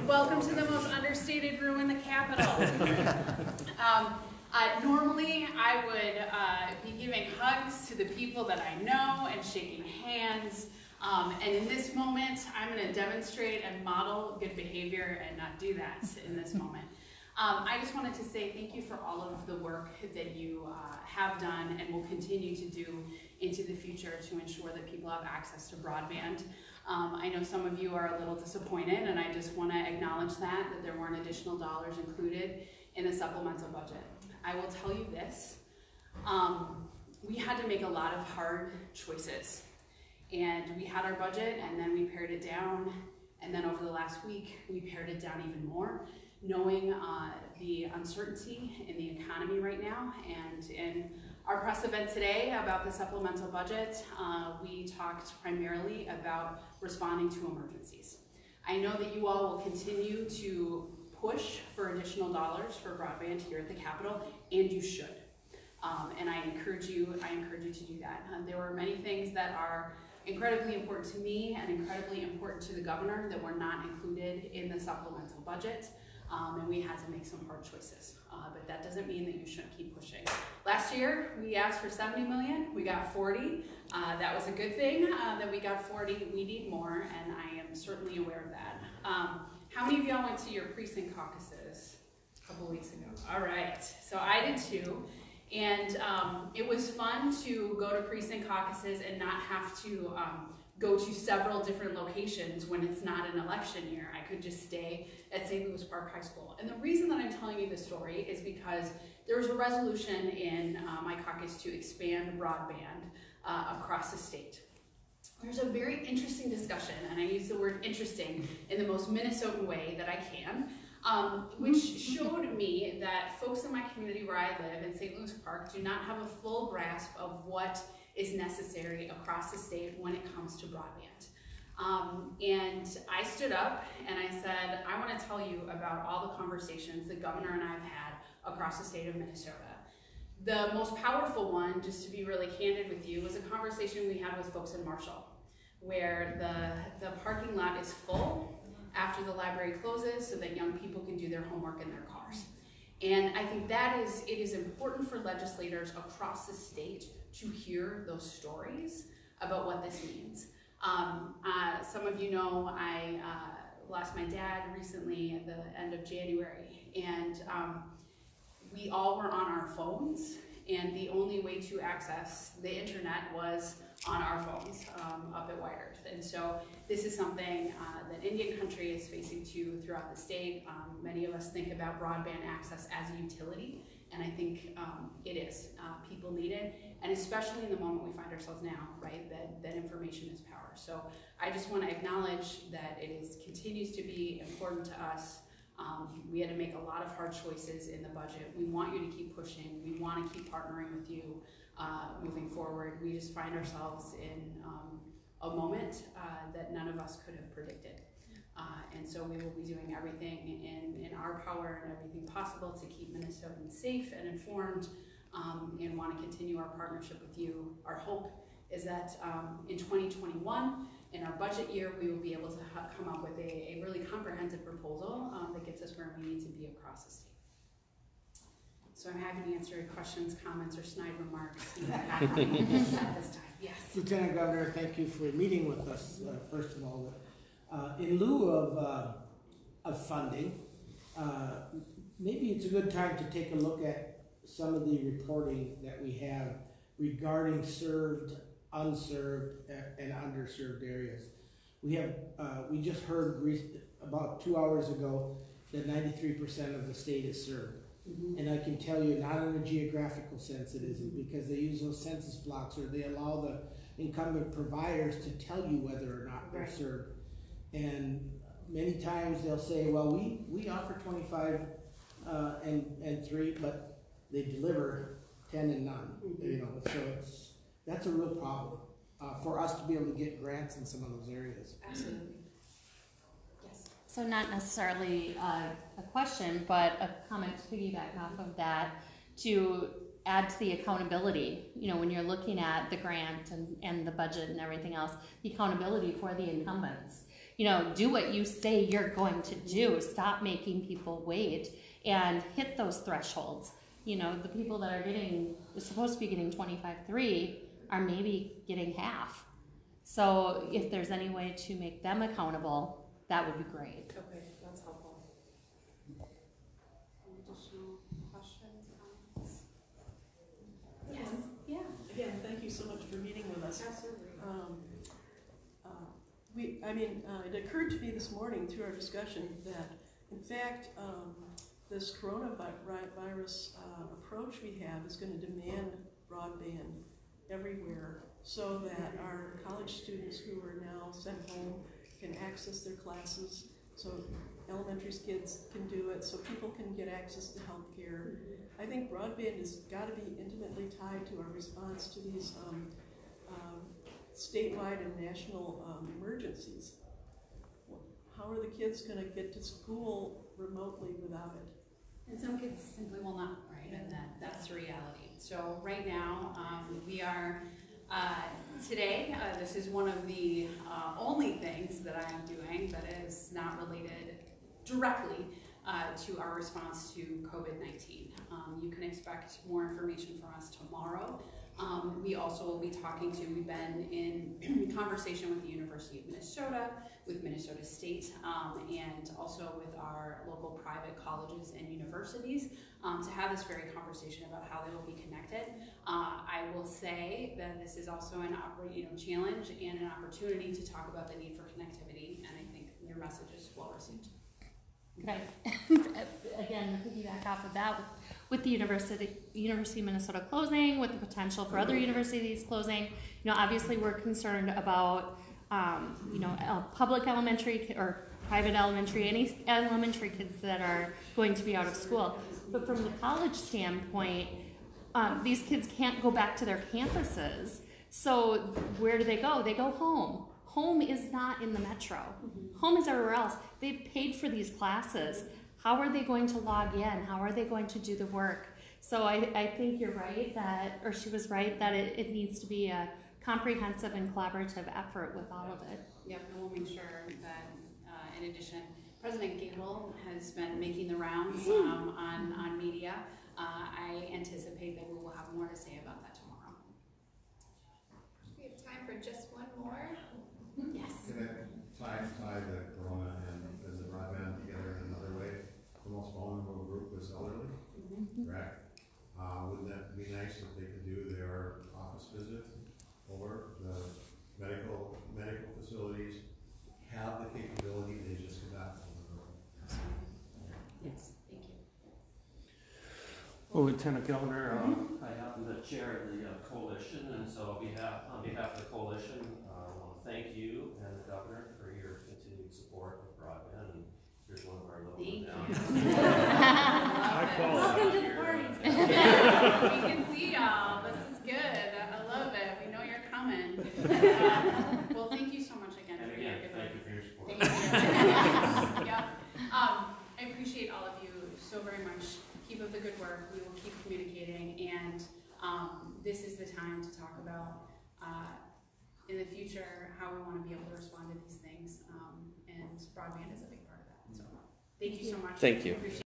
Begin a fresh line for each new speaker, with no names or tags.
Welcome to the most understated room in the Capitol. Normally, I would be giving hugs to the people that I know and shaking hands. And in this moment, I'm going to demonstrate and model good behavior and not do that in this moment. I just wanted to say thank you for all of the work that you have done and will continue to do into the future to ensure that people have access to broadband. I know some of you are a little disappointed, and I just want to acknowledge that there weren't additional dollars included in the supplemental budget. I will tell you this, we had to make a lot of hard choices. And we had our budget, and then we pared it down, and then over the last week, we pared it down even more, knowing the uncertainty in the economy right now. And in our press event today about the supplemental budget, we talked primarily about responding to emergencies. I know that you all will continue to push for additional dollars for broadband here at the Capitol, and you should. And I encourage you to do that. There were many things that are incredibly important to me and incredibly important to the governor that were not included in the supplemental budget. And we had to make some hard choices, but that doesn't mean that you shouldn't keep pushing. Last year, we asked for 70 million, we got 40. That was a good thing that we got 40. We need more, and I am certainly aware of that. How many of y'all went to your precinct caucuses a couple weeks ago? All right, so I did too. And it was fun to go to precinct caucuses and not have to go to several different locations when it's not an election year. I could just stay at St. Louis Park High School. And the reason that I'm telling you this story is because there was a resolution in my caucus to expand broadband across the state. There's a very interesting discussion, and I use the word interesting in the most Minnesotan way that I can, which showed me that folks in my community where I live in St. Louis Park do not have a full grasp of what is necessary across the state when it comes to broadband. And I stood up and I said, I want to tell you about all the conversations the governor and I have had across the state of Minnesota. The most powerful one, just to be really candid with you, was a conversation we had with folks in Marshall, where the parking lot is full after the library closes so that young people can do their homework in their cars. And I think it is important for legislators across the state to hear those stories about what this means. Some of you know I lost my dad recently at the end of January, and we all were on our phones, and the only way to access the internet was on our phones up at White Earth. And so this is something that Indian Country is facing too throughout the state. Many of us think about broadband access as a utility, and I think it is. People need it, and especially in the moment we find ourselves now, right, that information is power. So I just want to acknowledge that it continues to be important to us. We had to make a lot of hard choices in the budget. We want you to keep pushing. We want to keep partnering with you moving forward. We just find ourselves in a moment that none of us could have predicted. And so we will be doing everything in our power and everything possible to keep Minnesotans safe and informed, and want to continue our partnership with you. Our hope is that in 2021, in our budget year, we will be able to come up with a really comprehensive proposal that gets us where we need to be across the state. So I'm happy to answer questions, comments, or snide remarks at this time. Yes.
Lieutenant Governor, thank you for meeting with us, first of all. In lieu of funding, maybe it's a good time to take a look at some of the reporting that we have regarding served, unserved, and underserved areas. We just heard about 2 hours ago that 93% of the state is served. Mm-hmm. And I can tell you, not in a geographical sense it isn't, because they use those census blocks, or they allow the incumbent providers to tell you whether or not they're served. And many times they'll say, well, we offer 25 and 3, but they deliver 10 and none. Mm-hmm. You know, so that's a real problem for us to be able to get grants in some of those areas.
Absolutely. Yes.
So not necessarily a question, but a comment to piggyback off of that, to add to the accountability. You know, when you're looking at the grant and the budget and everything else, the accountability for the incumbents. You know, do what you say you're going to do. Stop making people wait and hit those thresholds. You know, the people that are supposed to be getting 25.3 are maybe getting half. So if there's any way to make them accountable, that would be great.
Okay, that's helpful. Any additional questions, comments? Yes, yeah.
Again, thank you so much for meeting with us.
Absolutely.
It occurred to me this morning through our discussion that, in fact, this coronavirus approach we have is going to demand broadband everywhere so that our college students who are now sent home can access their classes, so elementary kids can do it, so people can get access to health care. I think broadband has got to be intimately tied to our response to these statewide and national emergencies. How are the kids going to get to school remotely without it?
And some kids simply will not, right? And that's the reality. So right now, we are, today, this is one of the only things that I am doing that is not related directly to our response to COVID-19. You can expect more information from us tomorrow. We also will be we've been in conversation with the University of Minnesota, with Minnesota State, and also with our local private colleges and universities to have this very conversation about how they will be connected. I will say that this is also an challenge and an opportunity to talk about the need for connectivity, and I think your message is well received.
Okay. Again, piggyback off of that, with the University of Minnesota closing, with the potential for other universities closing, obviously we're concerned about, public elementary or private elementary, any elementary kids that are going to be out of school. But from the college standpoint, these kids can't go back to their campuses. So where do they go? They go home. Home is not in the metro. Home is everywhere else. They've paid for these classes. How are they going to log in? How are they going to do the work? So I think you're right she was right, that it needs to be a comprehensive and collaborative effort with all of it.
Yep, and we'll make sure that, in addition, President Gable has been making the rounds on media. I anticipate that we will have more to say about that tomorrow.
We have time for just one more.
Yes.
Can I tie the corona and the broadband together in another way? The most vulnerable group is elderly, correct? Wouldn't that be nice if they could do their office visit or the medical facilities have the capability, they just could not open the door?
Yes, thank you.
Well, Lieutenant Governor, I happen to chair the coalition, and so on behalf of the coalition, I want to thank you and the governor for your continued support of broadband. And here's one of our little
Welcome to the party.
We can see y'all. This is good. I love it. We know you're coming. Well, thank you so much again.
And again, thank you for your support.
Thank you. Yep. I appreciate all of you so very much. Keep up the good work. We will keep communicating, and this is the time to talk about in the future how we want to be able to respond to these things, and broadband is a big part of that. So thank you so much.
Thank you.
Appreciate